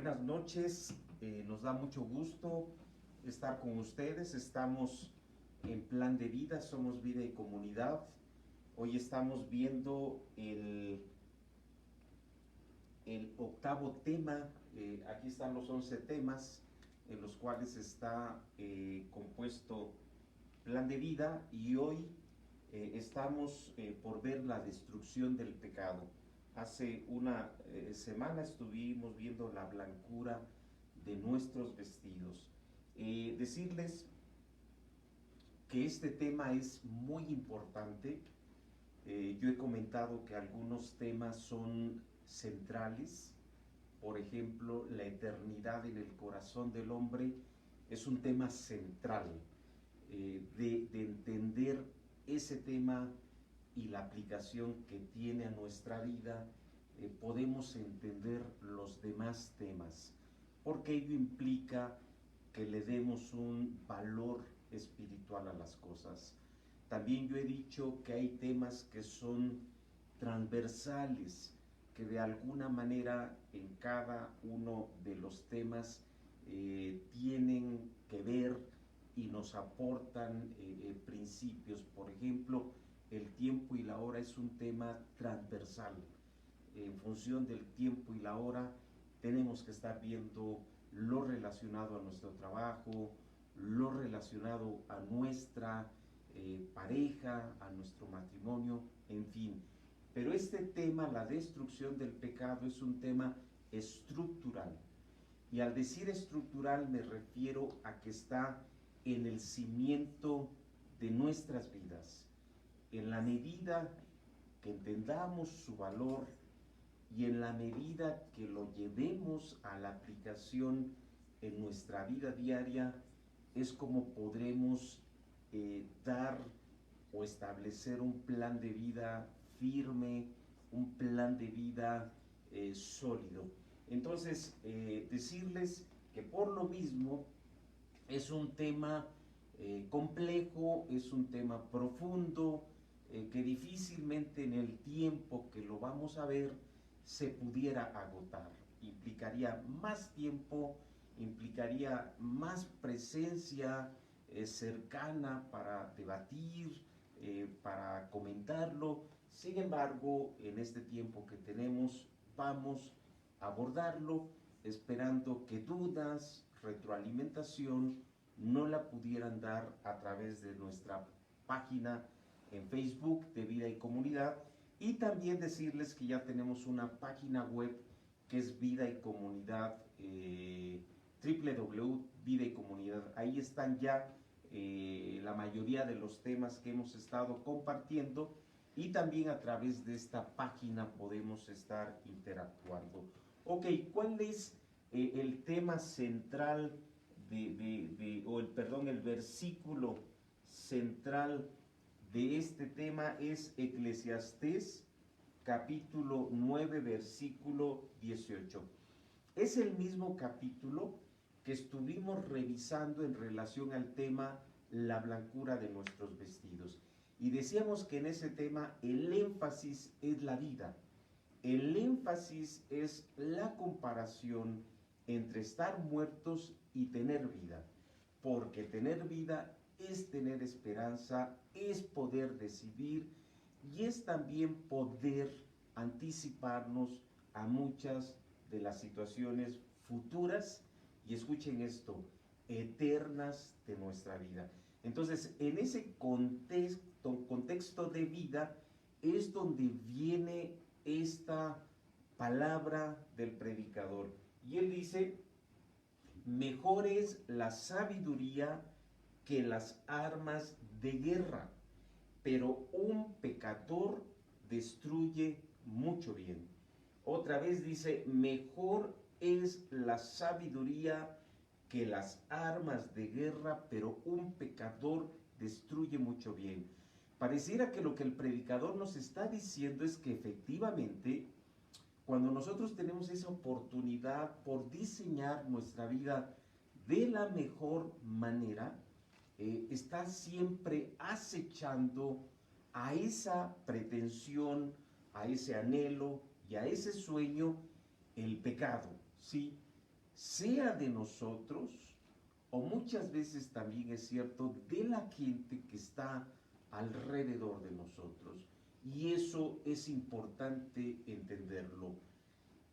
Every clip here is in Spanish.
Buenas noches, nos da mucho gusto estar con ustedes. Estamos en Plan de Vida, somos Vida y Comunidad. Hoy estamos viendo el octavo tema. Aquí están los 11 temas en los cuales está compuesto Plan de Vida, y hoy estamos por ver la destrucción del pecado. Hace una semana estuvimos viendo la blancura de nuestros vestidos. Decirles que este tema es muy importante. Yo he comentado que algunos temas son centrales. Por ejemplo, la eternidad en el corazón del hombre es un tema central. De entender ese tema y la aplicación que tiene a nuestra vida, podemos entender los demás temas, porque ello implica que le demos un valor espiritual a las cosas. También yo he dicho que hay temas que son transversales, que de alguna manera en cada uno de los temas tienen que ver y nos aportan principios. Por ejemplo, el tiempo y la hora es un tema transversal. En función del tiempo y la hora tenemos que estar viendo lo relacionado a nuestro trabajo, lo relacionado a nuestra pareja, a nuestro matrimonio, en fin. Pero este tema, la destrucción del pecado, es un tema estructural. Y al decir estructural me refiero a que está en el cimiento de nuestras vidas. En la medida que entendamos su valor y en la medida que lo llevemos a la aplicación en nuestra vida diaria, es como podremos dar o establecer un plan de vida firme, un plan de vida sólido. Entonces, decirles que por lo mismo es un tema complejo, es un tema profundo, que difícilmente en el tiempo que lo vamos a ver se pudiera agotar. Implicaría más tiempo, implicaría más presencia cercana para debatir, para comentarlo. Sin embargo, en este tiempo que tenemos, vamos a abordarlo, esperando que dudas, retroalimentación, no la pudieran dar a través de nuestra página en Facebook de Vida y Comunidad, y también decirles que ya tenemos una página web que es Vida y Comunidad, www.vida y comunidad. Ahí están ya la mayoría de los temas que hemos estado compartiendo, y también a través de esta página podemos estar interactuando. Ok, ¿cuál es el tema central el versículo central de este tema? Es Eclesiastés capítulo 9, versículo 18. Es el mismo capítulo que estuvimos revisando en relación al tema la blancura de nuestros vestidos. Y decíamos que en ese tema el énfasis es la vida. El énfasis es la comparación entre estar muertos y tener vida. Porque tener vida es tener esperanza, es poder decidir, y es también poder anticiparnos a muchas de las situaciones futuras, y escuchen esto, eternas de nuestra vida. Entonces, en ese contexto de vida es donde viene esta palabra del predicador. Y él dice: mejor es la sabiduría que las armas de guerra, pero un pecador destruye mucho bien. Otra vez dice: mejor es la sabiduría que las armas de guerra, pero un pecador destruye mucho bien. Pareciera que lo que el predicador nos está diciendo es que efectivamente, cuando nosotros tenemos esa oportunidad por diseñar nuestra vida de la mejor manera, está siempre acechando a esa pretensión, a ese anhelo y a ese sueño, el pecado, ¿sí? sea de nosotros o muchas veces también es cierto de la gente que está alrededor de nosotros. Y eso es importante entenderlo.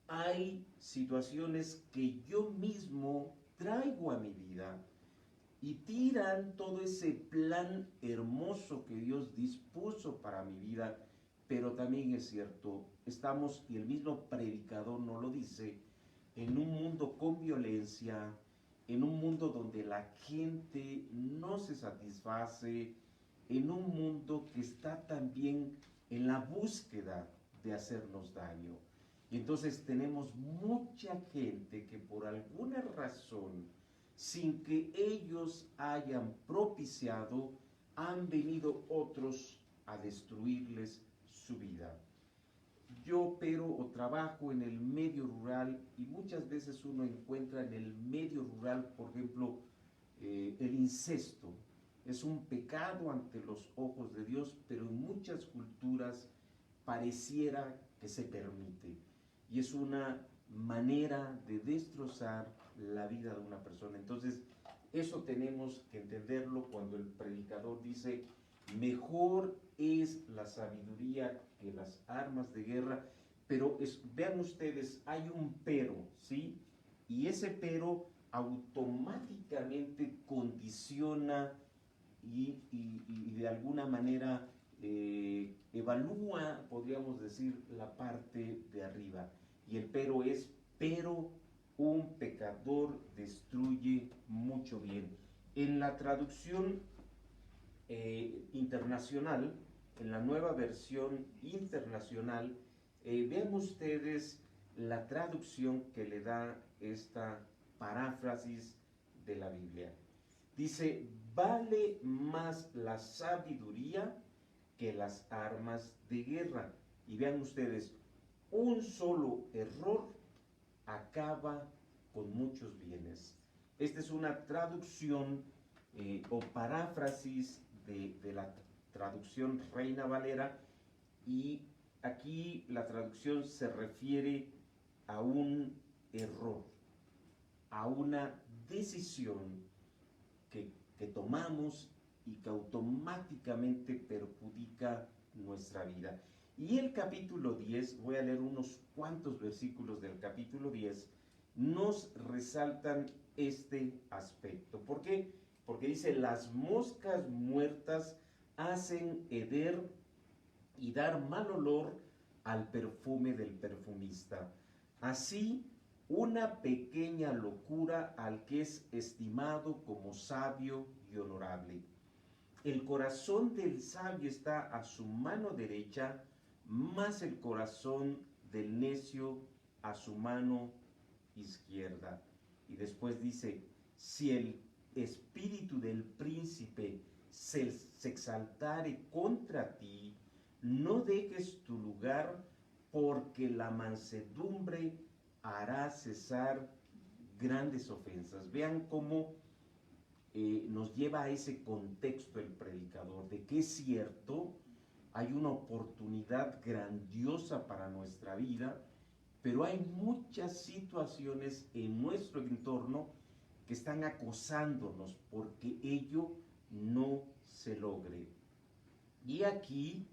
Hay situaciones que yo mismo traigo a mi vida y tiran todo ese plan hermoso que Dios dispuso para mi vida, pero también es cierto, estamos, y el mismo predicador nos lo dice, en un mundo con violencia, en un mundo donde la gente no se satisface, en un mundo que está también en la búsqueda de hacernos daño. Y entonces tenemos mucha gente que por alguna razón, sin que ellos hayan propiciado, han venido otros a destruirles su vida. Yo opero o trabajo en el medio rural y muchas veces uno encuentra en el medio rural, por ejemplo, el incesto. Es un pecado ante los ojos de Dios, pero en muchas culturas pareciera que se permite. Y es una manera de destrozar la vida de una persona. Entonces, eso tenemos que entenderlo cuando el predicador dice, mejor es la sabiduría que las armas de guerra, pero vean ustedes, hay un pero, ¿sí? Y ese pero automáticamente condiciona y de alguna manera evalúa, podríamos decir, la parte de arriba. Y el pero es, pero un pecador destruye mucho bien. En la traducción internacional, en la nueva versión internacional, vean ustedes la traducción que le da esta paráfrasis de la Biblia. Dice, vale más la sabiduría que las armas de guerra. Y vean ustedes, un solo error acaba con muchos bienes. Esta es una traducción o paráfrasis de la traducción Reina Valera, y aquí la traducción se refiere a un error, a una decisión que tomamos y que automáticamente perjudica nuestra vida. Y el capítulo 10, voy a leer unos cuantos versículos del capítulo 10, nos resaltan este aspecto. ¿Por qué? Porque dice, las moscas muertas hacen heder y dar mal olor al perfume del perfumista. Así, una pequeña locura al que es estimado como sabio y honorable. El corazón del sabio está a su mano derecha, más el corazón del necio a su mano izquierda. Y después dice, si el espíritu del príncipe se exaltare contra ti, no dejes tu lugar, porque la mansedumbre hará cesar grandes ofensas. Vean cómo nos lleva a ese contexto el predicador, de que es cierto, hay una oportunidad grandiosa para nuestra vida, pero hay muchas situaciones en nuestro entorno que están acosándonos porque ello no se logre. Y aquí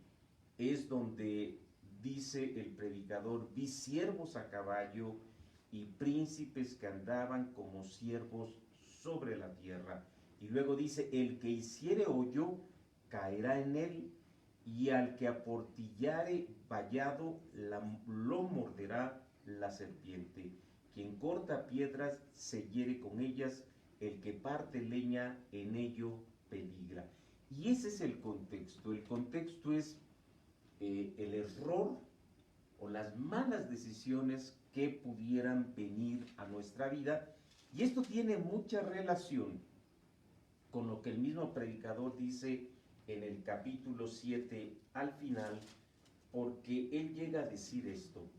es donde dice el predicador, vi siervos a caballo y príncipes que andaban como siervos sobre la tierra. Y luego dice, el que hiciere hoyo caerá en él, y al que aportillare vallado lo morderá la serpiente. Quien corta piedras se hiere con ellas, el que parte leña en ello peligra. Y ese es el contexto. El contexto es el error o las malas decisiones que pudieran venir a nuestra vida. Y esto tiene mucha relación con lo que el mismo predicador dice en el capítulo 7 al final, porque él llega a decir esto: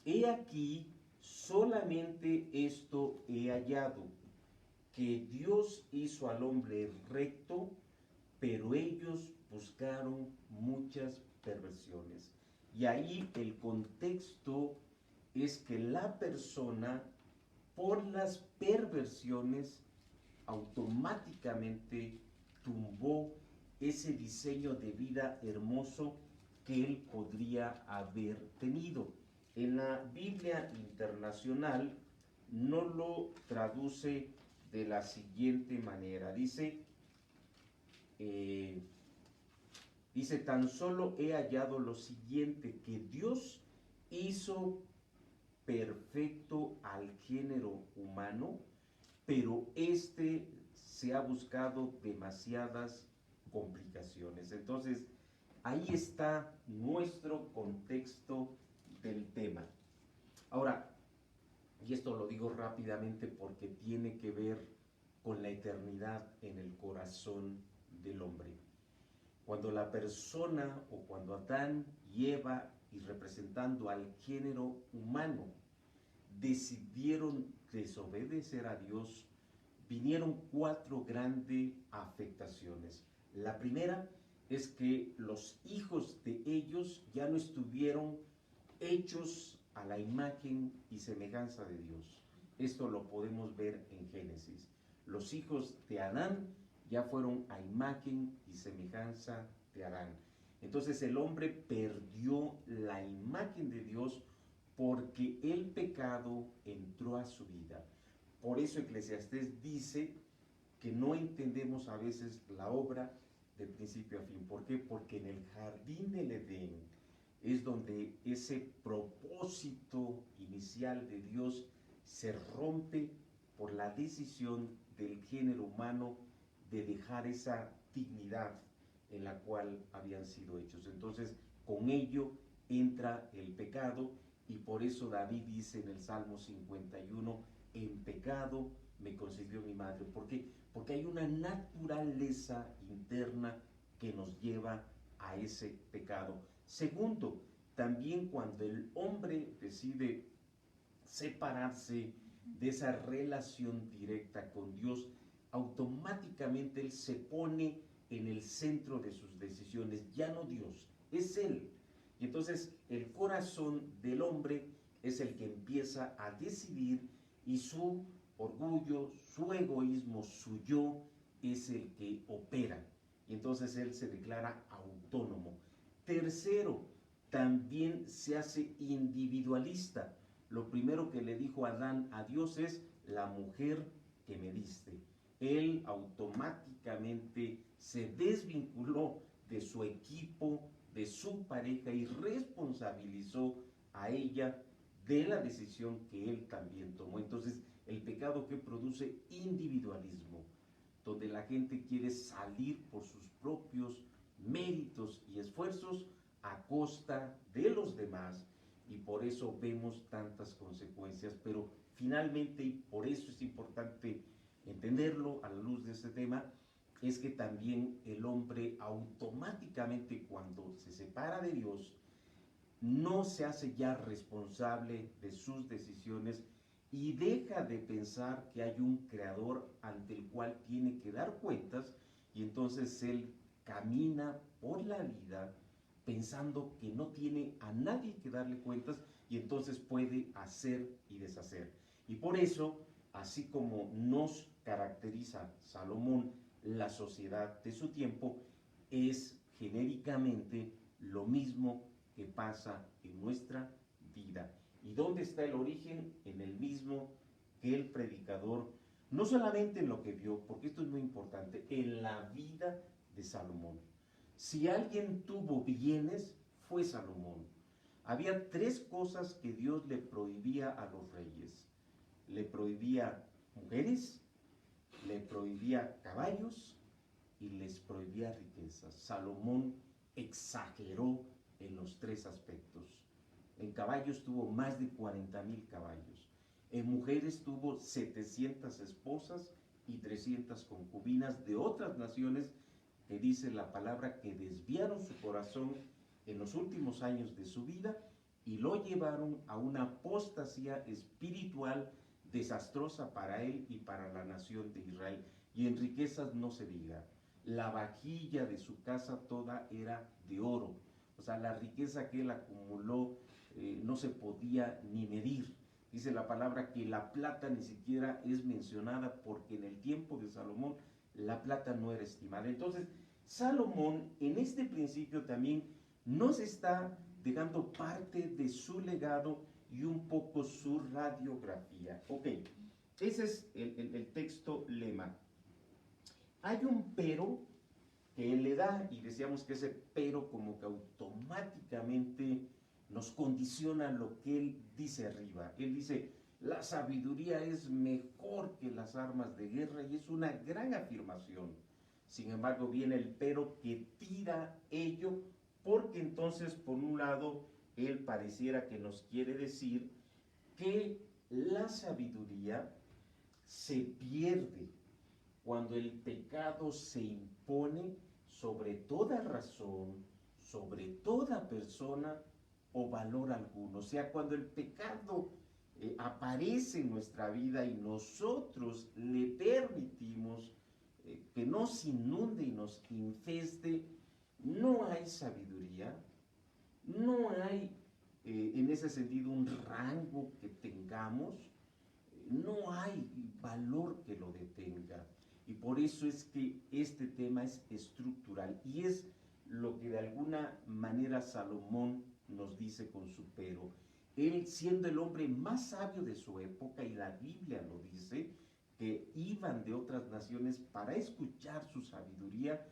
he aquí, solamente esto he hallado, que Dios hizo al hombre recto, pero ellos buscaron muchas perversiones. Y ahí el contexto es que la persona por las perversiones, automáticamente tumbó ese diseño de vida hermoso que él podría haber tenido. En la Biblia Internacional no lo traduce de la siguiente manera. Dice, tan solo he hallado lo siguiente, que Dios hizo perfecto al género humano, pero se ha buscado demasiadas complicaciones. Entonces, ahí está nuestro contexto del tema. Ahora, y esto lo digo rápidamente porque tiene que ver con la eternidad en el corazón del hombre. Cuando la persona o cuando Adán y Eva, y representando al género humano, decidieron desobedecer a Dios, vinieron 4 grandes afectaciones. La primera es que los hijos de ellos ya no estuvieron hechos a la imagen y semejanza de Dios. Esto lo podemos ver en Génesis. Los hijos de Adán ya fueron a imagen y semejanza de Adán. Entonces el hombre perdió la imagen de Dios porque el pecado entró a su vida. Por eso Eclesiastés dice que no entendemos a veces la obra de principio a fin. ¿Por qué? Porque en el jardín del Edén es donde ese propósito inicial de Dios se rompe por la decisión del género humano de dejar esa dignidad en la cual habían sido hechos. Entonces, con ello entra el pecado, y por eso David dice en el Salmo 51, en pecado me concibió mi madre. ¿Por qué? Porque hay una naturaleza interna que nos lleva a ese pecado. Segundo, también cuando el hombre decide separarse de esa relación directa con Dios, automáticamente él se pone en el centro de sus decisiones, ya no Dios, es él. Y entonces el corazón del hombre es el que empieza a decidir, y su orgullo, su egoísmo, su yo es el que opera. Y entonces él se declara autónomo. Tercero, también se hace individualista. Lo primero que le dijo Adán a Dios es, la mujer que me diste. Él automáticamente se desvinculó de su equipo, de su pareja, y responsabilizó a ella de la decisión que él también tomó. Entonces, el pecado que produce individualismo, donde la gente quiere salir por sus propios méritos y esfuerzos a costa de los demás, y por eso vemos tantas consecuencias. Pero finalmente, y por eso es importante entenderlo a la luz de este tema, es que también el hombre automáticamente, cuando se separa de Dios, no se hace ya responsable de sus decisiones y deja de pensar que hay un creador ante el cual tiene que dar cuentas, y entonces él camina por la vida pensando que no tiene a nadie que darle cuentas, y entonces puede hacer y deshacer. Y por eso, así como nos caracteriza Salomón la sociedad de su tiempo, es genéricamente lo mismo que pasa en nuestra vida. ¿Y dónde está el origen? En el mismo que el predicador, no solamente en lo que vio, porque esto es muy importante, en la vida de Salomón. Si alguien tuvo bienes, fue Salomón. Había 3 cosas que Dios le prohibía a los reyes. Le prohibía mujeres, le prohibía caballos y les prohibía riquezas. Salomón exageró en los 3 aspectos. En caballos tuvo más de 40,000 caballos. En mujeres tuvo 700 esposas y 300 concubinas de otras naciones, que dice la palabra que desviaron su corazón en los últimos años de su vida y lo llevaron a una apostasía espiritual desastrosa para él y para la nación de Israel. Y en riquezas no se diga. La vajilla de su casa toda era de oro. O sea, la riqueza que él acumuló no se podía ni medir. Dice la palabra que la plata ni siquiera es mencionada porque en el tiempo de Salomón la plata no era estimada. Entonces, Salomón en este principio también nos está dejando parte de su legado y un poco su radiografía. Ok, ese es el texto lema. Hay un pero que él le da y decíamos que ese pero como que automáticamente nos condiciona lo que él dice arriba. Él dice, la sabiduría es mejor que las armas de guerra y es una gran afirmación. Sin embargo, viene el pero que tira ello porque entonces, por un lado, él pareciera que nos quiere decir que la sabiduría se pierde cuando el pecado se impone sobre toda razón, sobre toda persona o valor alguno. O sea, cuando el pecado aparece en nuestra vida y nosotros le permitimos que nos inunde y nos infeste, no hay sabiduría, no hay en ese sentido un rango que tengamos, no hay valor que lo detenga. Y por eso es que este tema es estructural y es lo que de alguna manera Salomón nos dice con su pero. Él, siendo el hombre más sabio de su época, y la Biblia lo dice, que iban de otras naciones para escuchar su sabiduría,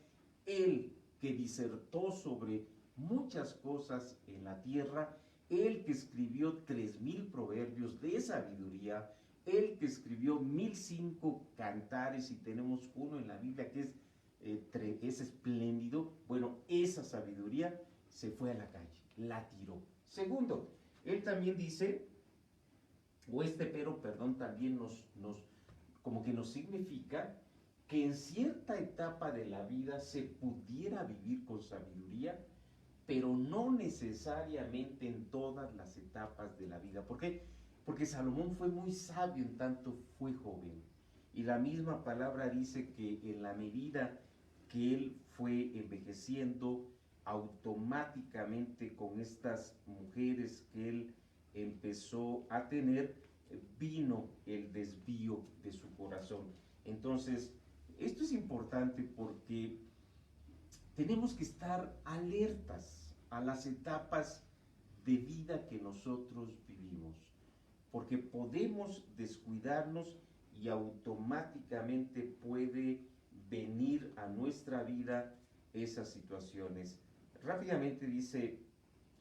él que disertó sobre muchas cosas en la tierra, él que escribió 3000 proverbios de sabiduría, él que escribió 1005 cantares y tenemos uno en la Biblia que es espléndido. Bueno, esa sabiduría se fue a la calle, la tiró. Segundo, él también dice, o este pero, perdón, también como que nos significa que en cierta etapa de la vida se pudiera vivir con sabiduría, pero no necesariamente en todas las etapas de la vida. ¿Por qué? Porque Salomón fue muy sabio en tanto fue joven. Y la misma palabra dice que en la medida que él fue envejeciendo, automáticamente con estas mujeres que él empezó a tener, vino el desvío de su corazón. Entonces, esto es importante porque tenemos que estar alertas a las etapas de vida que nosotros vivimos, porque podemos descuidarnos y automáticamente puede venir a nuestra vida esas situaciones. Rápidamente dice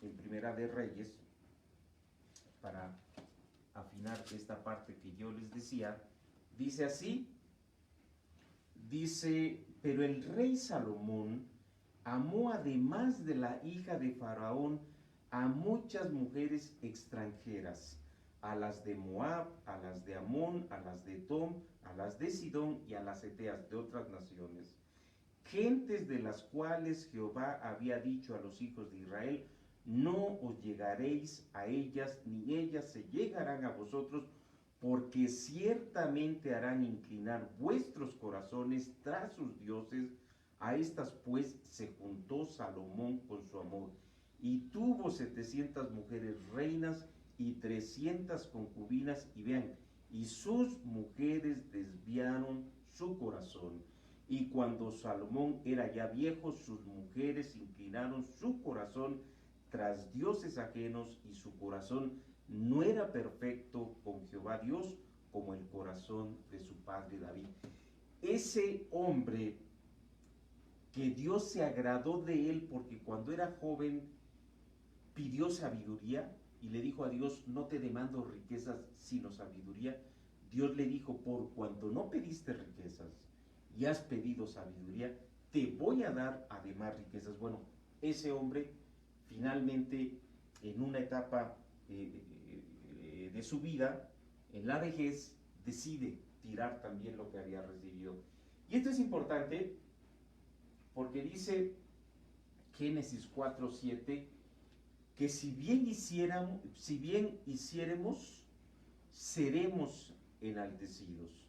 en Primera de Reyes, para afinar esta parte que yo les decía, dice así, dice, pero el rey Salomón amó además de la hija de Faraón a muchas mujeres extranjeras, a las de Moab, a las de Amón, a las de Tom, a las de Sidón y a las eteas de otras naciones, gentes de las cuales Jehová había dicho a los hijos de Israel, no os llegaréis a ellas, ni ellas se llegarán a vosotros, porque ciertamente harán inclinar vuestros corazones tras sus dioses. A estas pues se juntó Salomón con su amor, y tuvo 700 mujeres reinas y 300 concubinas, y vean, y sus mujeres desviaron su corazón. Y cuando Salomón era ya viejo, sus mujeres inclinaron su corazón tras dioses ajenos, y su corazón no era perfecto con Jehová Dios como el corazón de su padre David. Ese hombre que Dios se agradó de él porque cuando era joven pidió sabiduría y le dijo a Dios, no te demando riquezas sino sabiduría. Dios le dijo, por cuanto no pediste riquezas y has pedido sabiduría, te voy a dar además riquezas. Bueno, ese hombre finalmente en una etapa de su vida, en la vejez, decide tirar también lo que había recibido. Y esto es importante porque dice Génesis 4:7 que si bien hiciéremos, seremos enaltecidos.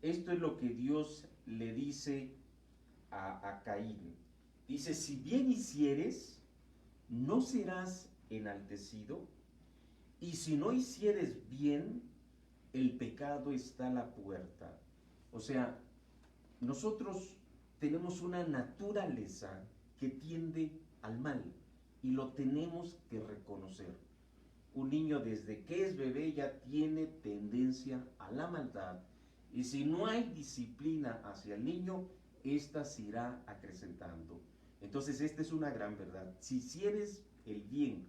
Esto es lo que Dios le dice a Caín. Dice, si bien hicieres, no serás enaltecido. Y si no hicieres bien, el pecado está a la puerta. O sea, nosotros tenemos una naturaleza que tiende al mal y lo tenemos que reconocer. Un niño desde que es bebé ya tiene tendencia a la maldad y si no hay disciplina hacia el niño, ésta se irá acrecentando. Entonces esta es una gran verdad. Si hicieres el bien,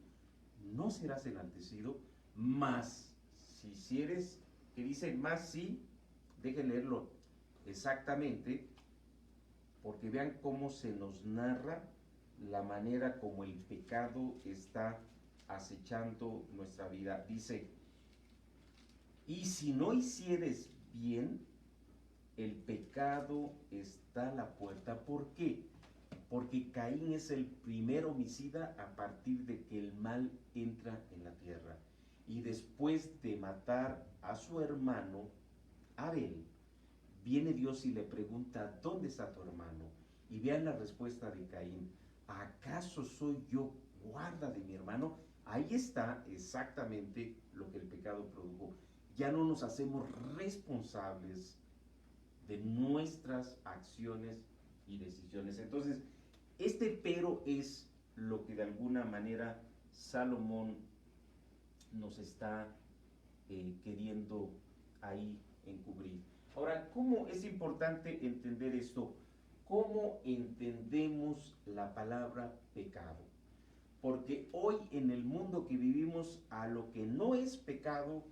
no serás enaltecido, más si hicieres, que dice más si, dejen leerlo exactamente, porque vean cómo se nos narra la manera como el pecado está acechando nuestra vida. Dice, y si no hicieres bien, el pecado está a la puerta. ¿Por qué? Porque Caín es el primer homicida a partir de que el mal entra en la tierra. Y después de matar a su hermano, Abel, viene Dios y le pregunta, ¿dónde está tu hermano? Y vean la respuesta de Caín, ¿acaso soy yo guarda de mi hermano? Ahí está exactamente lo que el pecado produjo. Ya no nos hacemos responsables de nuestras acciones y decisiones. Entonces, este pero es lo que de alguna manera Salomón nos está queriendo ahí encubrir. Ahora, ¿cómo es importante entender esto? ¿Cómo entendemos la palabra pecado? Porque hoy en el mundo que vivimos, a lo que no es pecado,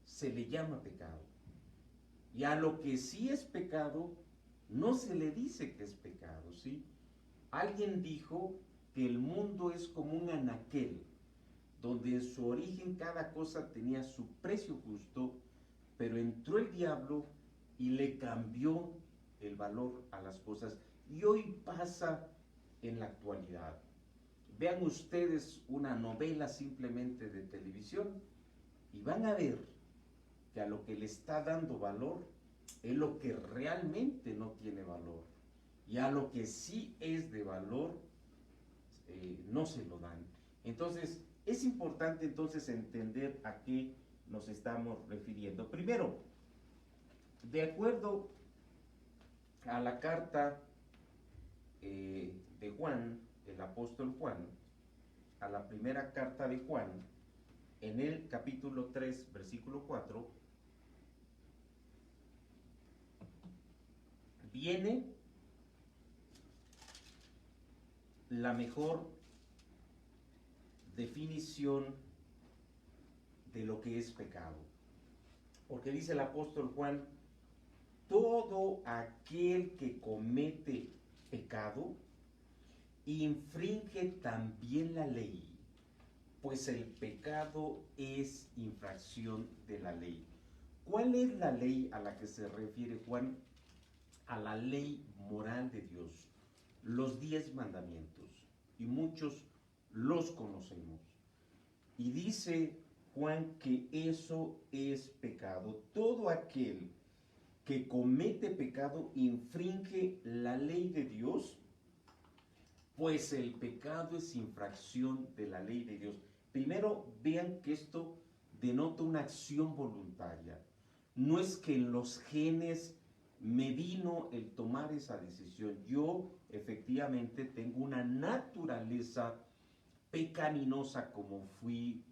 se le llama pecado. Y a lo que sí es pecado, no se le dice que es pecado, ¿sí? Alguien dijo que el mundo es como un anaquel, donde en su origen cada cosa tenía su precio justo, pero entró el diablo y le cambió el valor a las cosas. Y hoy pasa en la actualidad. Vean ustedes una novela simplemente de televisión y van a ver que a lo que le está dando valor es lo que realmente no tiene valor. Y a lo que sí es de valor, no se lo dan. Entonces, es importante entonces entender a qué nos estamos refiriendo. Primero, de acuerdo a la carta de Juan, el apóstol Juan, a la primera carta de Juan, en el capítulo 3, versículo 4, viene la mejor definición de lo que es pecado. Porque dice el apóstol Juan, todo aquel que comete pecado infringe también la ley, pues el pecado es infracción de la ley. ¿Cuál es la ley a la que se refiere Juan? A la ley moral de Dios, los 10 mandamientos, y muchos los conocemos. Y dice Juan que eso es pecado. Todo aquel que comete pecado infringe la ley de Dios, pues el pecado es infracción de la ley de Dios. Primero vean que esto denota una acción voluntaria. No es que en los genes me vino el tomar esa decisión. Yo efectivamente tengo una naturaleza pecaminosa como fui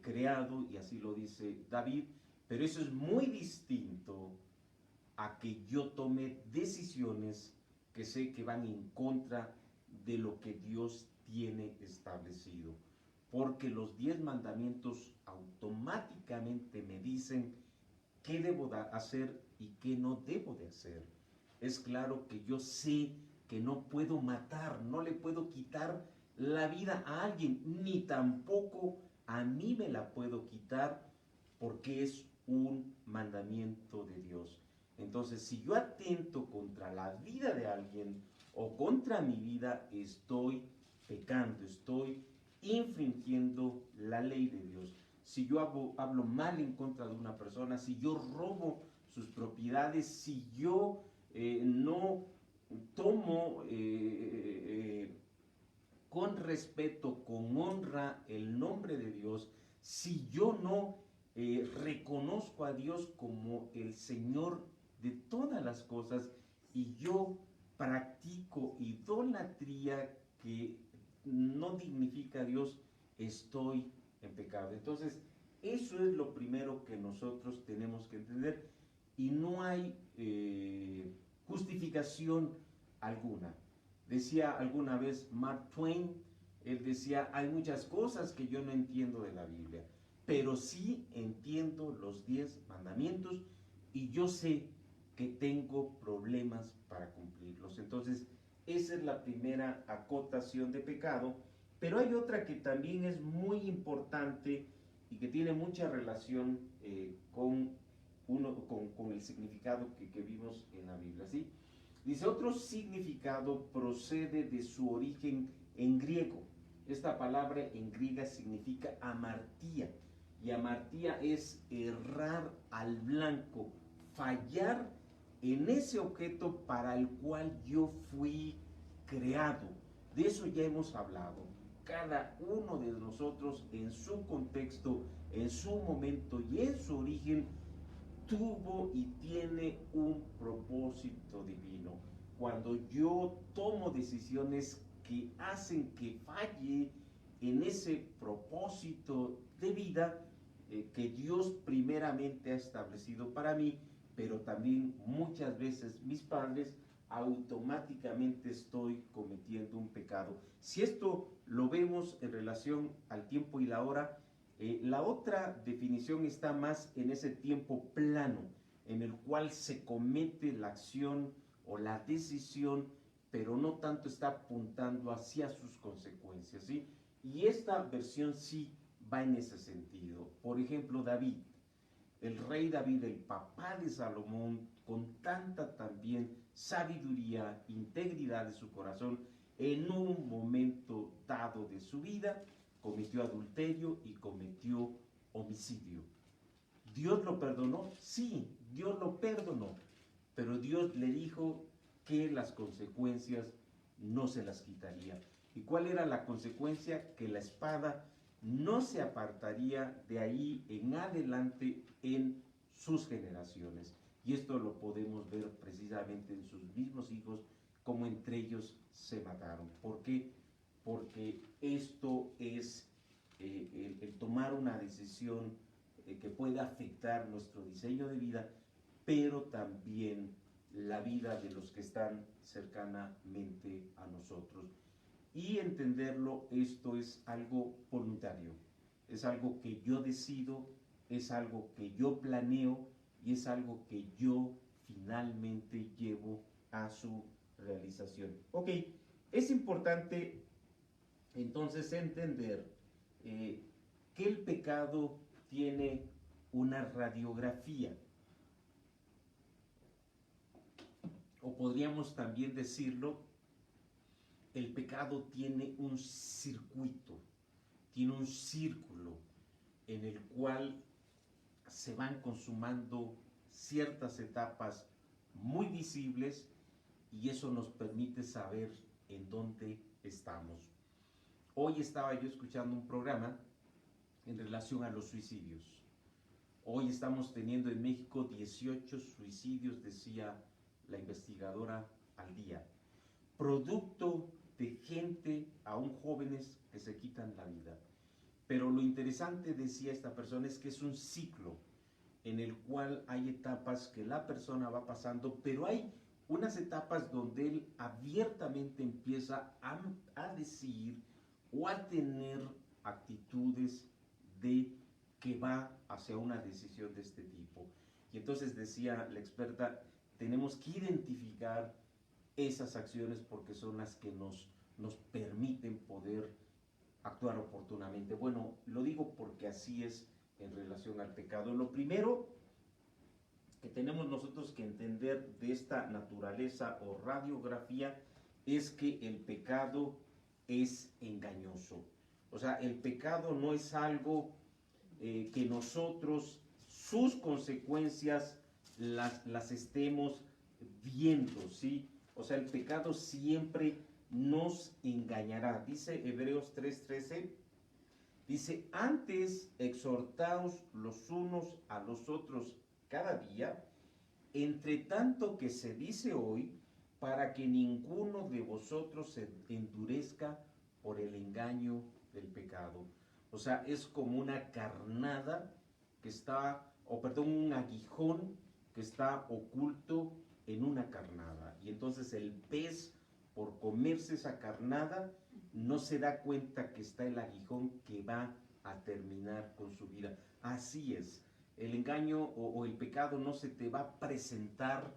creado, y así lo dice David, pero eso es muy distinto a que yo tome decisiones que sé que van en contra de lo que Dios tiene establecido. Porque los 10 mandamientos automáticamente me dicen qué debo hacer y qué no debo de hacer. Es claro que yo sé que no puedo matar, no le puedo quitar la vida a alguien, ni tampoco a mí me la puedo quitar porque es un mandamiento de Dios. Entonces, si yo atento contra la vida de alguien o contra mi vida, estoy pecando, estoy infringiendo la ley de Dios. Si yo hablo mal en contra de una persona, si yo robo sus propiedades, si yo no tomo con respeto, con honra el nombre de Dios, si yo no reconozco a Dios como el Señor de todas las cosas y yo practico idolatría que no dignifica a Dios, estoy en pecado. Entonces, eso es lo primero que nosotros tenemos que entender y no hay justificación alguna. Decía alguna vez Mark Twain, él decía, hay muchas cosas que yo no entiendo de la Biblia, pero sí entiendo los 10 mandamientos y yo sé que tengo problemas para cumplirlos. Entonces, esa es la primera acotación de pecado, pero hay otra que también es muy importante y que tiene mucha relación con el significado que vimos en la Biblia, ¿sí? Dice, otro significado procede de su origen en griego. Esta palabra en griega significa amartía, y amartía es errar al blanco, fallar en ese objeto para el cual yo fui creado. De eso ya hemos hablado. Cada uno de nosotros en su contexto, en su momento y en su origen tuvo y tiene un propósito divino. Cuando yo tomo decisiones que hacen que falle en ese propósito de vida que Dios primeramente ha establecido para mí, pero también muchas veces mis padres, automáticamente estoy cometiendo un pecado. Si esto lo vemos en relación al tiempo y la hora, la otra definición está más en ese tiempo plano, en el cual se comete la acción o la decisión, pero no tanto está apuntando hacia sus consecuencias, ¿sí? Y esta versión sí va en ese sentido. Por ejemplo, David, el rey David, el papá de Salomón, con tanta también sabiduría, integridad de su corazón, en un momento dado de su vida, cometió adulterio y cometió homicidio. ¿Dios lo perdonó? Sí, Dios lo perdonó, pero Dios le dijo que las consecuencias no se las quitaría. ¿Y cuál era la consecuencia? Que la espada no se apartaría de ahí en adelante en sus generaciones. Y esto lo podemos ver precisamente en sus mismos hijos, como entre ellos se mataron. ¿Por qué? Porque esto es el tomar una decisión que puede afectar nuestro diseño de vida, pero también la vida de los que están cercanamente a nosotros. Y entenderlo, esto es algo voluntario, es algo que yo decido, es algo que yo planeo y es algo que yo finalmente llevo a su realización. Ok, es importante entonces entender que el pecado tiene una radiografía, o podríamos también decirlo, el pecado tiene un circuito, tiene un círculo en el cual se van consumando ciertas etapas muy visibles y eso nos permite saber en dónde estamos. Hoy estaba yo escuchando un programa en relación a los suicidios. Hoy estamos teniendo en México 18 suicidios, decía la investigadora, al día, producto de gente, aún jóvenes, que se quitan la vida. Pero lo interesante, decía esta persona, es que es un ciclo en el cual hay etapas que la persona va pasando, pero hay unas etapas donde él abiertamente empieza a decir o a tener actitudes de que va hacia una decisión de este tipo. Y entonces decía la experta, tenemos que identificar esas acciones porque son las que nos permiten poder actuar oportunamente. Bueno, lo digo porque así es en relación al pecado. Lo primero que tenemos nosotros que entender de esta naturaleza o radiografía es que el pecado es engañoso. O sea, el pecado no es algo que nosotros, sus consecuencias, las estemos viendo, ¿sí? O sea, el pecado siempre nos engañará. Dice Hebreos 3:13, Dice, antes exhortaos los unos a los otros cada día, entre tanto que se dice hoy, para que ninguno de vosotros se endurezca por el engaño del pecado. O sea, es como una carnada que está, o perdón, un aguijón que está oculto en una carnada. Y entonces el pez, por comerse esa carnada, no se da cuenta que está el aguijón que va a terminar con su vida. Así es, el engaño o el pecado no se te va a presentar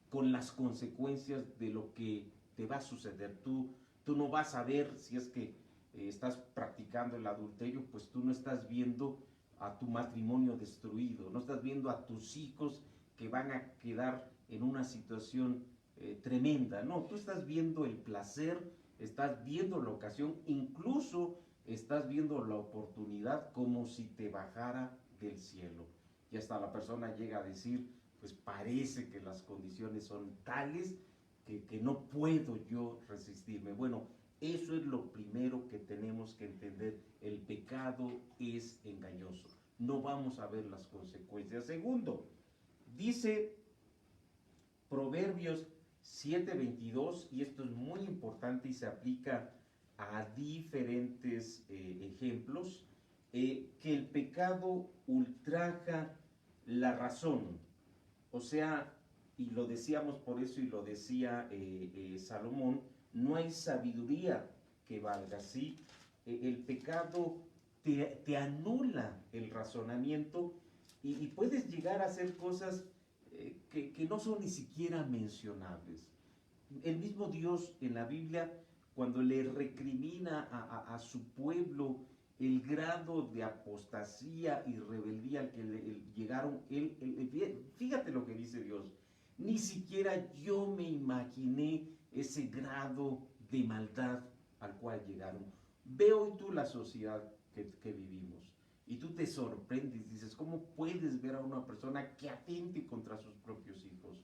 con las consecuencias de lo que te va a suceder. Tú no vas a ver si es que estás practicando el adulterio, pues tú no estás viendo a tu matrimonio destruido, no estás viendo a tus hijos que van a quedar en una situación tremenda. No, tú estás viendo el placer, estás viendo la ocasión, incluso estás viendo la oportunidad como si te bajara del cielo. Y hasta la persona llega a decir, pues parece que las condiciones son tales que no puedo yo resistirme. Bueno, eso es lo primero que tenemos que entender. El pecado es engañoso. No vamos a ver las consecuencias. Segundo, dice Proverbios 7:22, y esto es muy importante y se aplica a diferentes ejemplos, que el pecado ultraja la razón. O sea, y lo decíamos por eso y lo decía Salomón, no hay sabiduría que valga, ¿sí? El pecado te anula el razonamiento y puedes llegar a hacer cosas que no son ni siquiera mencionables. El mismo Dios en la Biblia, cuando le recrimina a su pueblo el grado de apostasía y rebeldía al que llegaron, fíjate lo que dice Dios, ni siquiera yo me imaginé ese grado de maldad al cual llegaron. Ve hoy tú la sociedad que vivimos y tú te sorprendes, dices, ¿cómo puedes ver a una persona que atente contra sus propios hijos?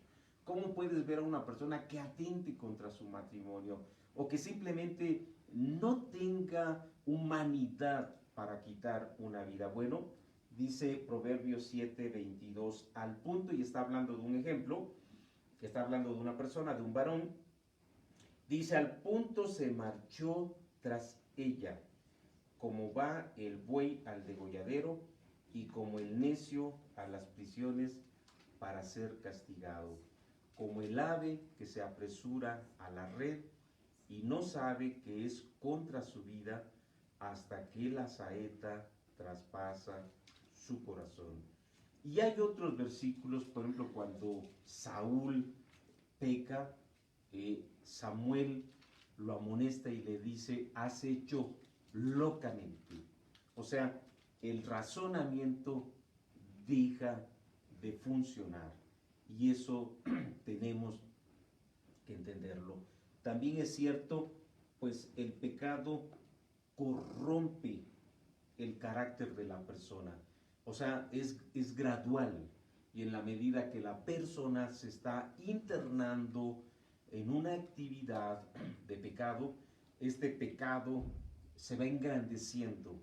¿Cómo puedes ver a una persona que atente contra su matrimonio? O que simplemente no tenga humanidad para quitar una vida. Bueno, dice Proverbios 7:22 al punto, y está hablando de un ejemplo, que está hablando de una persona, de un varón. Dice, al punto se marchó tras ella, como va el buey al degolladero y como el necio a las prisiones para ser castigado, como el ave que se apresura a la red y no sabe que es contra su vida hasta que la saeta traspasa su corazón. Y hay otros versículos, por ejemplo, cuando Saúl peca, Samuel lo amonesta y le dice, has hecho locamente. O sea, el razonamiento deja de funcionar y eso tenemos que entenderlo. También es cierto, pues el pecado corrompe el carácter de la persona. O sea, es gradual y en la medida que la persona se está internando en una actividad de pecado, este pecado se va engrandeciendo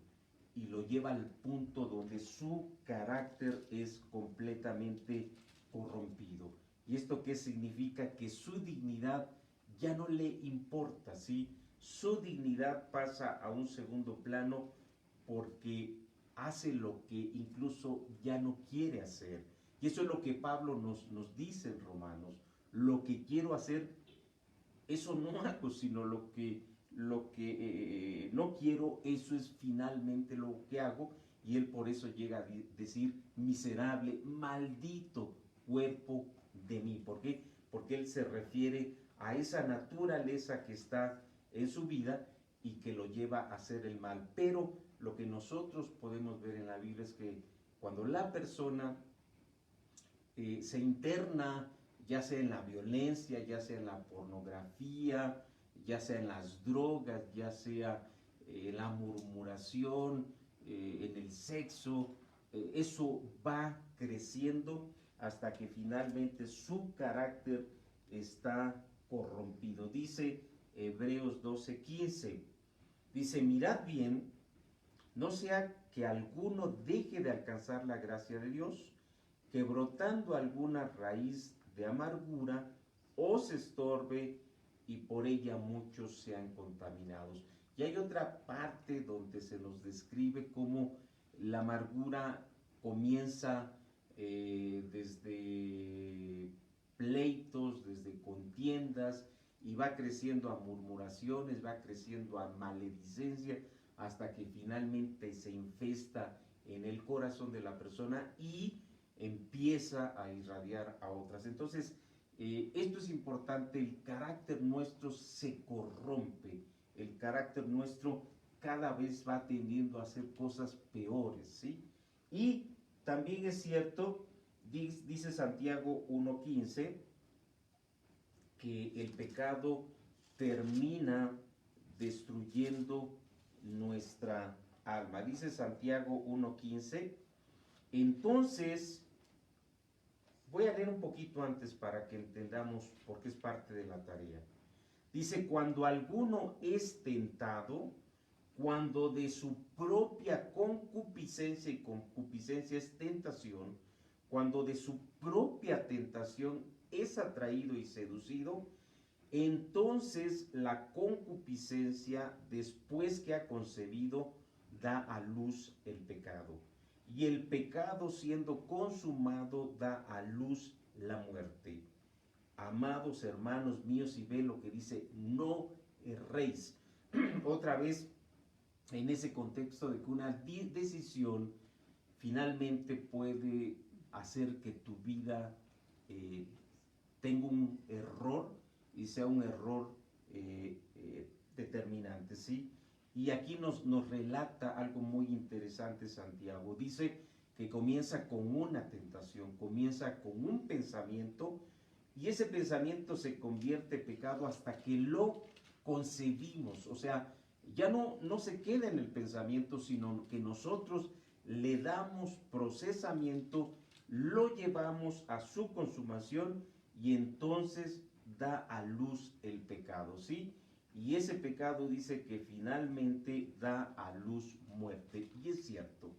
y lo lleva al punto donde su carácter es completamente corrompido. ¿Y esto qué significa? Que su dignidad ya no le importa, ¿sí? Su dignidad pasa a un segundo plano porque hace lo que incluso ya no quiere hacer. Y eso es lo que Pablo nos dice en Romanos. Lo que quiero hacer, eso no hago, sino lo que no quiero, eso es finalmente lo que hago. Y él por eso llega a decir, miserable, maldito cuerpo de mí. ¿Por qué? Porque él se refiere a esa naturaleza que está en su vida y que lo lleva a hacer el mal. Pero lo que nosotros podemos ver en la Biblia es que cuando la persona se interna, ya sea en la violencia, ya sea en la pornografía, ya sea en las drogas, ya sea en la murmuración, en el sexo, eso va creciendo hasta que finalmente su carácter está corrompido. Dice Hebreos 12:15, dice, mirad bien no sea que alguno deje de alcanzar la gracia de Dios, que brotando alguna raíz de amargura os estorbe y por ella muchos sean contaminados. Y hay otra parte donde se nos describe cómo la amargura comienza desde pleitos, desde contiendas, y va creciendo a murmuraciones, va creciendo a maledicencia, hasta que finalmente se infesta en el corazón de la persona y empieza a irradiar a otras. Entonces, esto es importante, el carácter nuestro se corrompe, el carácter nuestro cada vez va tendiendo a hacer cosas peores, ¿sí? Y también es cierto, dice Santiago 1:15, que el pecado termina destruyendo nuestra alma. Dice Santiago 1:15, entonces, voy a leer un poquito antes para que entendamos, porque es parte de la tarea. Dice, cuando alguno es tentado, cuando de su propia concupiscencia, y concupiscencia es tentación, cuando de su propia tentación es atraído y seducido, entonces la concupiscencia, después que ha concebido, da a luz el pecado. Y el pecado, siendo consumado, da a luz la muerte. Amados hermanos míos, y ve lo que dice, no erréis. Otra vez, en ese contexto de que una decisión finalmente puede hacer que tu vida tenga un error y sea un error determinante, ¿sí? Y aquí nos relata algo muy interesante Santiago. Dice que comienza con una tentación, comienza con un pensamiento, y ese pensamiento se convierte en pecado hasta que lo concebimos. O sea, ya no se queda en el pensamiento, sino que nosotros le damos procesamiento, lo llevamos a su consumación y entonces da a luz el pecado, ¿sí? Y ese pecado dice que finalmente da a luz muerte, y es cierto.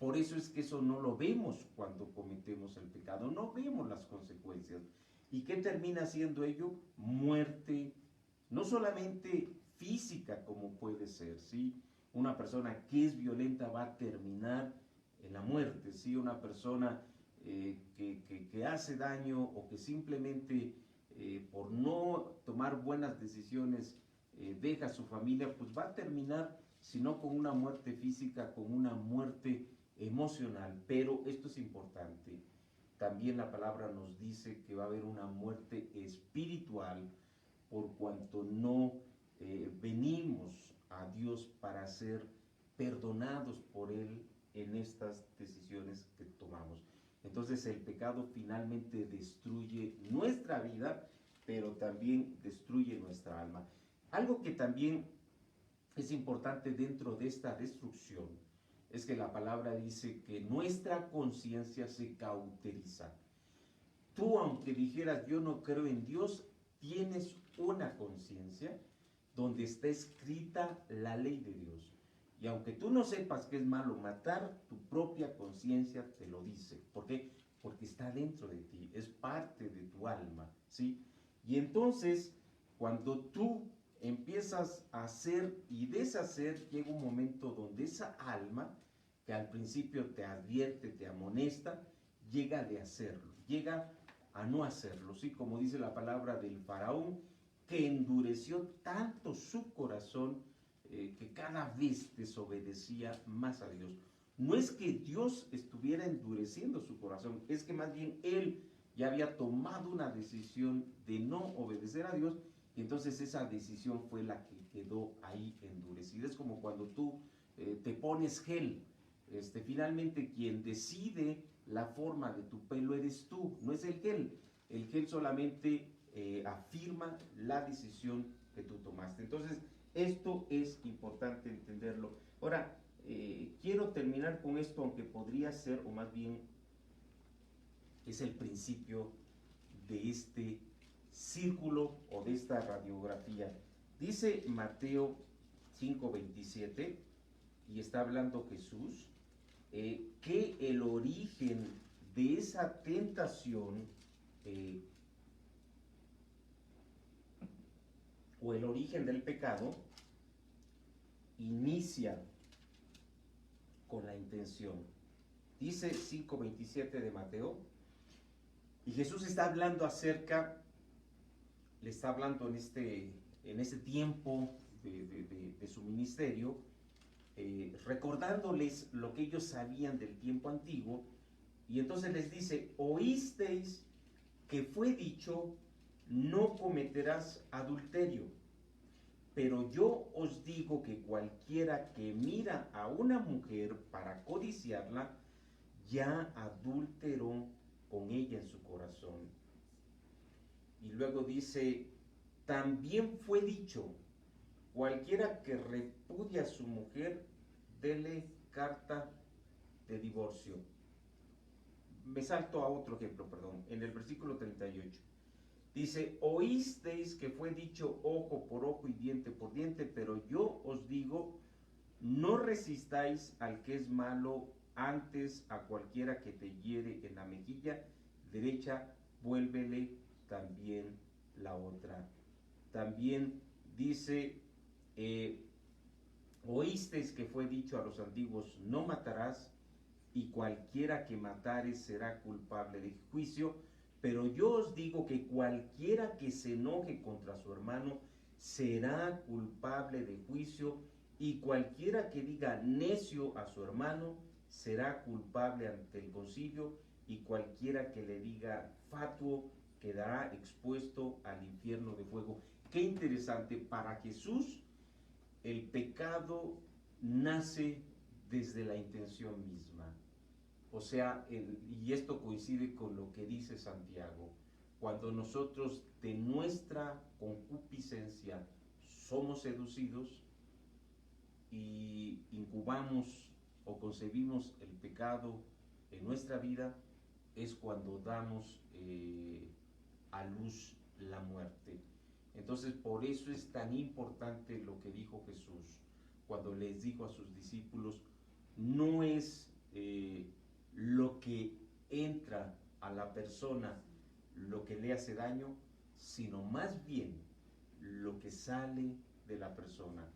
Por eso es que eso no lo vemos cuando cometemos el pecado, no vemos las consecuencias. ¿Y qué termina siendo ello? Muerte, no solamente física como puede ser, ¿sí? Una persona que es violenta va a terminar en la muerte, ¿sí? Una persona que hace daño o que simplemente por no tomar buenas decisiones deja a su familia, pues va a terminar, si no con una muerte física, con una muerte emocional. Pero esto es importante, también la palabra nos dice que va a haber una muerte espiritual, por cuanto no venimos a Dios para ser perdonados por Él en estas decisiones que tomamos. Entonces el pecado finalmente destruye nuestra vida, pero también destruye nuestra alma. Algo que también es importante dentro de esta destrucción es que la palabra dice que nuestra conciencia se cauteriza. Tú, aunque dijeras yo no creo en Dios, tienes una conciencia donde está escrita la ley de Dios. Y aunque tú no sepas que es malo matar, tu propia conciencia te lo dice. ¿Por qué? Porque está dentro de ti, es parte de tu alma, ¿sí? Y entonces, cuando tú empiezas a hacer y deshacer, llega un momento donde esa alma, que al principio te advierte, te amonesta, llega de hacerlo, llega a no hacerlo, ¿sí? Como dice la palabra del faraón, que endureció tanto su corazón que cada vez desobedecía más a Dios. No es que Dios estuviera endureciendo su corazón, es que más bien él ya había tomado una decisión de no obedecer a Dios, y entonces esa decisión fue la que quedó ahí endurecida. Es como cuando tú te pones gel. Finalmente quien decide la forma de tu pelo eres tú, no es el gel. El gel solamente afirma la decisión que tú tomaste. Entonces, esto es importante entenderlo. Ahora, quiero terminar con esto, aunque podría ser, o más bien es el principio de este círculo o de esta radiografía. Dice Mateo 5:27, y está hablando Jesús, que el origen de esa tentación o el origen del pecado inicia con la intención. Dice 5:27 de Mateo, y Jesús está hablando le está hablando en ese tiempo de su ministerio, recordándoles lo que ellos sabían del tiempo antiguo, y entonces les dice, oísteis que fue dicho, no cometerás adulterio, pero yo os digo que cualquiera que mira a una mujer para codiciarla, ya adulteró con ella en su corazón. Y luego dice, también fue dicho, cualquiera que repudia a su mujer, dele carta de divorcio. Me salto a otro ejemplo, perdón, en el versículo 38. Dice, oísteis que fue dicho ojo por ojo y diente por diente, pero yo os digo, no resistáis al que es malo, antes a cualquiera que te hiere en la mejilla derecha, vuélvele también la otra. También dice, oísteis que fue dicho a los antiguos, no matarás, y cualquiera que matare será culpable de juicio, pero yo os digo que cualquiera que se enoje contra su hermano será culpable de juicio, y cualquiera que diga necio a su hermano será culpable ante el concilio, y cualquiera que le diga fatuo quedará expuesto al infierno de fuego. Qué interesante, para Jesús el pecado nace desde la intención misma. O sea, y esto coincide con lo que dice Santiago, cuando nosotros de nuestra concupiscencia somos seducidos y incubamos o concebimos el pecado en nuestra vida, es cuando damos a luz la muerte. Entonces, por eso es tan importante lo que dijo Jesús cuando les dijo a sus discípulos, no es lo que entra a la persona lo que le hace daño, sino más bien lo que sale de la persona.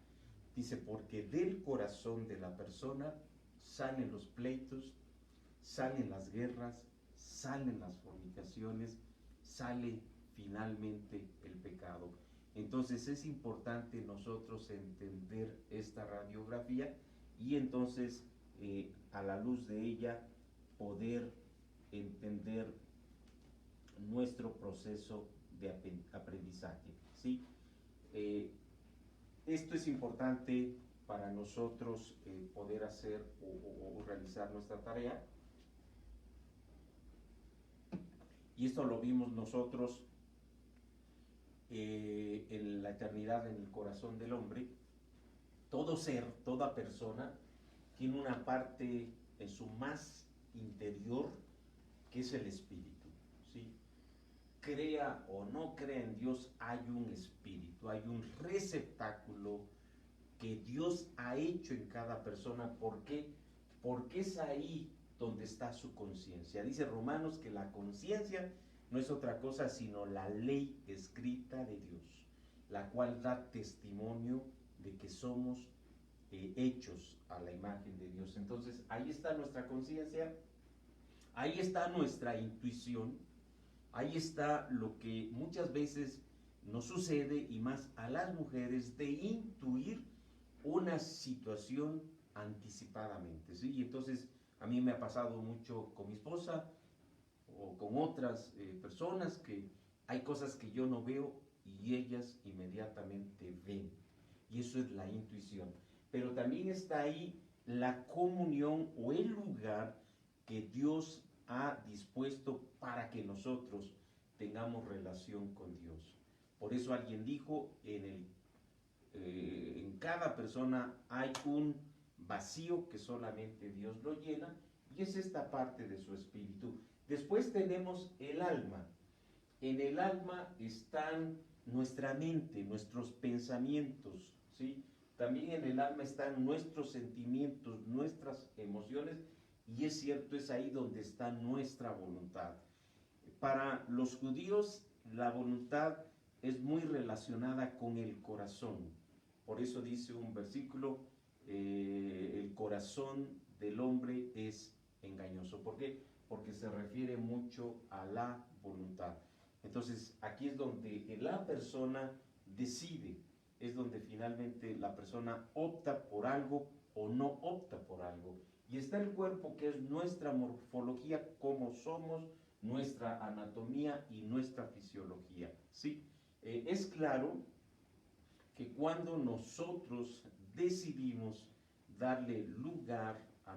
Dice, porque del corazón de la persona salen los pleitos, salen las guerras, salen las fornicaciones, sale finalmente el pecado. Entonces es importante nosotros entender esta radiografía y entonces a la luz de ella poder entender nuestro proceso de aprendizaje, ¿sí? Esto es importante para nosotros poder hacer o realizar nuestra tarea. Y esto lo vimos nosotros en la eternidad, en el corazón del hombre. Todo ser, toda persona, tiene una parte en su más interior que es el espíritu, ¿sí? Crea o no crea en Dios, hay un espíritu, hay un receptáculo que Dios ha hecho en cada persona. ¿Por qué? Porque es ahí donde está su conciencia. Dice Romanos que la conciencia no es otra cosa sino la ley escrita de Dios, la cual da testimonio de que somos hechos a la imagen de Dios. Entonces ahí está nuestra conciencia, ahí está nuestra intuición, ahí está lo que muchas veces nos sucede, y más a las mujeres, de intuir una situación anticipadamente, ¿sí? Y entonces a mí me ha pasado mucho con mi esposa o con otras personas, que hay cosas que yo no veo y ellas inmediatamente ven, y eso es la intuición. Pero también está ahí la comunión o el lugar que Dios ha dispuesto para que nosotros tengamos relación con Dios. Por eso alguien dijo, en cada persona hay un vacío que solamente Dios lo llena, y es esta parte de su espíritu. Después tenemos el alma. En el alma están nuestra mente, nuestros pensamientos, ¿sí? también en el alma están nuestros sentimientos, nuestras emociones, y es cierto, es ahí donde está nuestra voluntad. Para los judíos, la voluntad es muy relacionada con el corazón. Por eso dice un versículo, el corazón del hombre es engañoso. ¿Por qué? Porque se refiere mucho a la voluntad. Entonces, aquí es donde la persona decide, es donde finalmente la persona opta por algo o no opta por algo. Y está el cuerpo, que es nuestra morfología, cómo somos, nuestra anatomía y nuestra fisiología. ¿Sí? Es claro que cuando nosotros decidimos darle lugar a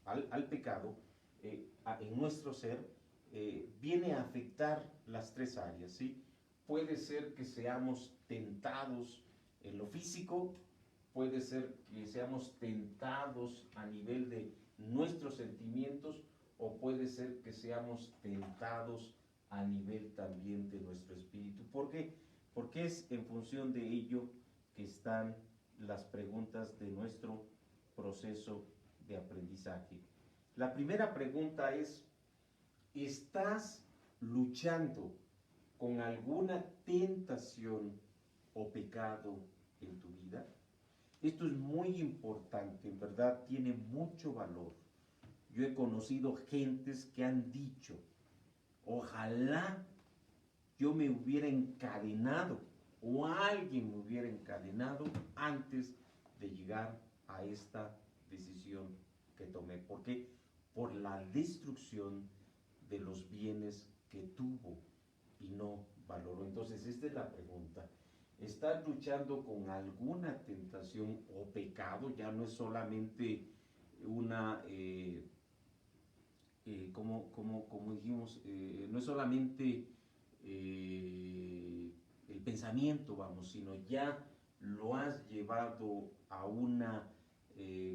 al pecado en nuestro ser, viene a afectar las tres áreas, ¿sí? Puede ser que seamos tentados en lo físico, puede ser que seamos tentados a nivel de nuestros sentimientos, o puede ser que seamos tentados a nivel también de nuestro espíritu. ¿Por qué? Porque es en función de ello que están las preguntas de nuestro proceso de aprendizaje. La primera pregunta es: ¿estás luchando con alguna tentación o pecado en tu vida? Esto es muy importante, en verdad tiene mucho valor. Yo he conocido gentes que han dicho: ojalá yo me hubiera encadenado o alguien me hubiera encadenado antes de llegar a esta decisión que tomé. ¿Por qué? Por la destrucción de los bienes que tuvo y no valoró. Entonces, esta es la pregunta. ¿Estás luchando con alguna tentación o pecado? Ya no es solamente una, como dijimos, no es solamente el pensamiento, vamos, sino ya lo has llevado a una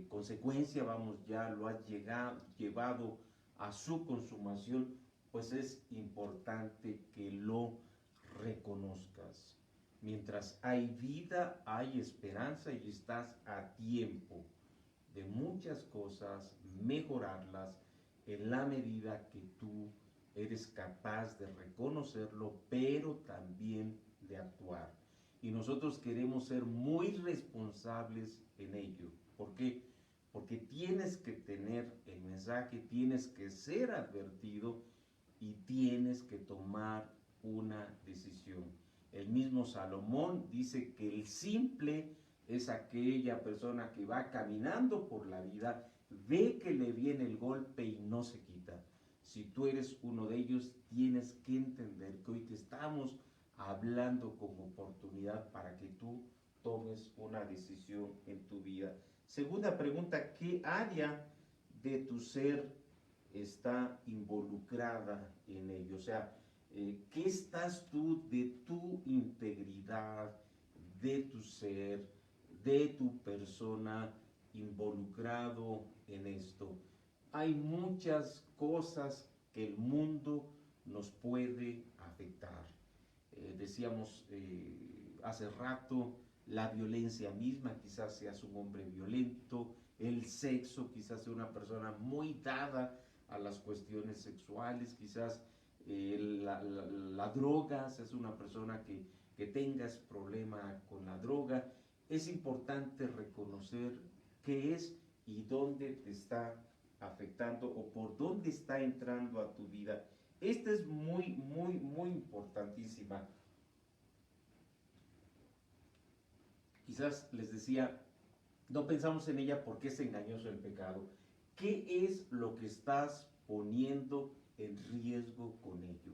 consecuencia, vamos, ya lo has llevado a su consumación. Pues es importante que lo reconozcas. Mientras hay vida, hay esperanza, y estás a tiempo de muchas cosas mejorarlas en la medida que tú eres capaz de reconocerlo, pero también de actuar. Y nosotros queremos ser muy responsables en ello. ¿Por qué? Porque tienes que tener el mensaje, tienes que ser advertido y tienes que tomar una decisión. El mismo Salomón dice que el simple es aquella persona que va caminando por la vida, ve que le viene el golpe y no se quita. Si tú eres uno de ellos, tienes que entender que hoy te estamos hablando como oportunidad para que tú tomes una decisión en tu vida. Segunda pregunta: ¿qué área de tu ser está involucrada en ello? O sea, ¿qué estás tú de tu integridad, de tu ser, de tu persona involucrado en esto? Hay muchas cosas que el mundo nos puede afectar. Decíamos hace rato, la violencia misma, quizás seas un hombre violento, el sexo, quizás sea una persona muy dada a las cuestiones sexuales, quizás la droga, seas una persona que tengas problema con la droga. Es importante reconocer qué es y dónde te está afectando o por dónde está entrando a tu vida. Esta es muy importantísima. Quizás les decía, no pensamos en ella porque es engañoso el pecado. ¿Qué es lo que estás poniendo en riesgo con ello?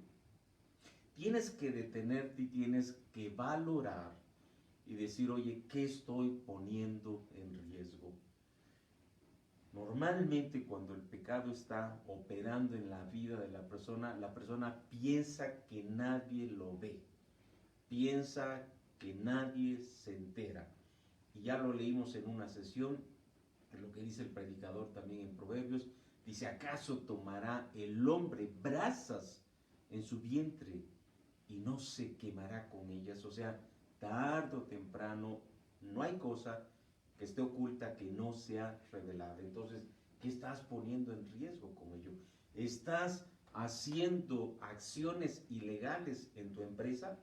Tienes que detenerte y tienes que valorar y decir: oye, ¿qué estoy poniendo en riesgo? Normalmente, cuando el pecado está operando en la vida de la persona piensa que nadie lo ve, piensa que nadie se entera. Y ya lo leímos en una sesión, en lo que dice el predicador también en Proverbios. Dice: ¿acaso tomará el hombre brasas en su vientre y no se quemará con ellas? O sea, tarde o temprano No hay cosa que esté oculta que no sea revelada. Entonces, ¿qué estás poniendo en riesgo con ello? ¿Estás haciendo acciones ilegales en tu empresa?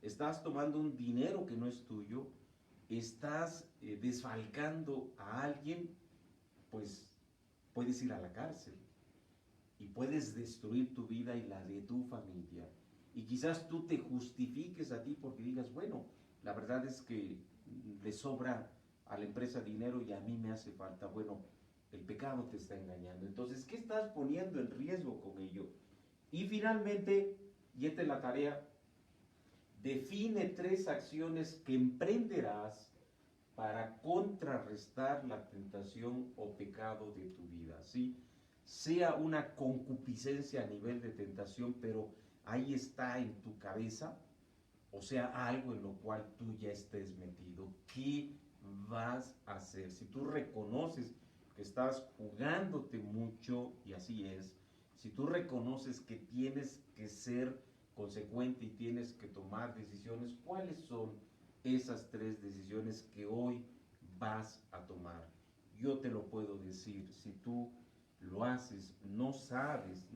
¿Estás tomando un dinero que no es tuyo? ¿Estás desfalcando a alguien? Pues puedes ir a la cárcel y puedes destruir tu vida y la de tu familia. Y quizás tú te justifiques a ti porque digas, bueno, la verdad es que le sobra a la empresa dinero y a mí me hace falta. Bueno, el pecado te está engañando. Entonces, ¿qué estás poniendo en riesgo con ello? Y finalmente, y esta es la tarea, define 3 acciones que emprenderás para contrarrestar la tentación o pecado de tu vida, ¿sí? Sea una concupiscencia a nivel de tentación, pero ahí está en tu cabeza, o sea, algo en lo cual tú ya estés metido. ¿Qué vas a hacer? Si tú reconoces que estás jugándote mucho, y así es, si tú reconoces que tienes que ser consecuente y tienes que tomar decisiones, ¿cuáles son esas 3 decisiones que hoy vas a tomar? Yo te lo puedo decir, si tú lo haces, no sabes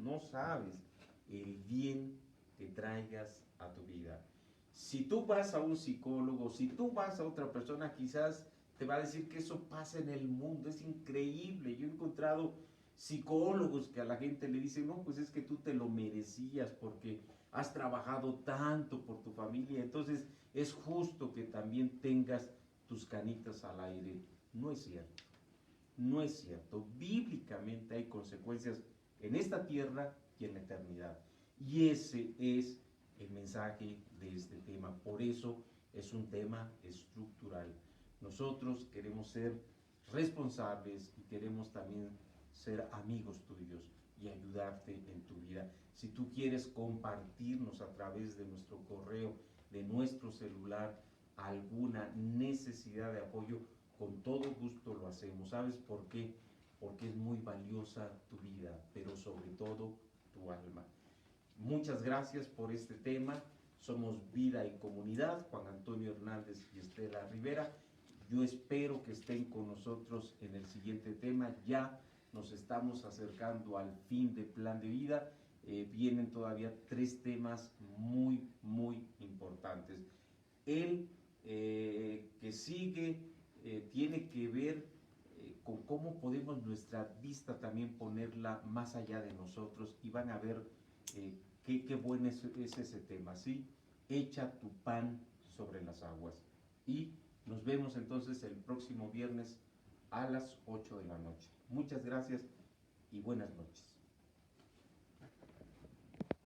el bien que traigas a tu vida. Si tú vas a un psicólogo, si tú vas a otra persona, quizás te va a decir que eso pasa en el mundo, es increíble. Yo he encontrado psicólogos que a la gente le dicen, no, pues es que tú te lo merecías porque has trabajado tanto por tu familia, entonces es justo que también tengas tus canitas al aire. No es cierto, no es cierto. Bíblicamente hay consecuencias en esta tierra y en la eternidad. Y ese es el mensaje de este tema. Por eso es un tema estructural. Nosotros queremos ser responsables y queremos también ser amigos tuyos y ayudarte en tu vida. Si tú quieres compartirnos a través de nuestro correo, de nuestro celular, alguna necesidad de apoyo, con todo gusto lo hacemos. ¿Sabes por qué? Porque es muy valiosa tu vida, pero sobre todo tu alma. Muchas gracias por este tema. Somos Vida y Comunidad, Juan Antonio Hernández y Estela Rivera. Yo espero que estén con nosotros en el siguiente tema. Ya nos estamos acercando al fin de Plan de Vida. Vienen todavía 3 temas muy, muy importantes. El que sigue tiene que ver con cómo podemos nuestra vista también ponerla más allá de nosotros, y van a ver qué bueno es ese tema, ¿sí? Echa tu pan sobre las aguas. Y nos vemos entonces el próximo viernes a las 8 de la noche. Muchas gracias y buenas noches.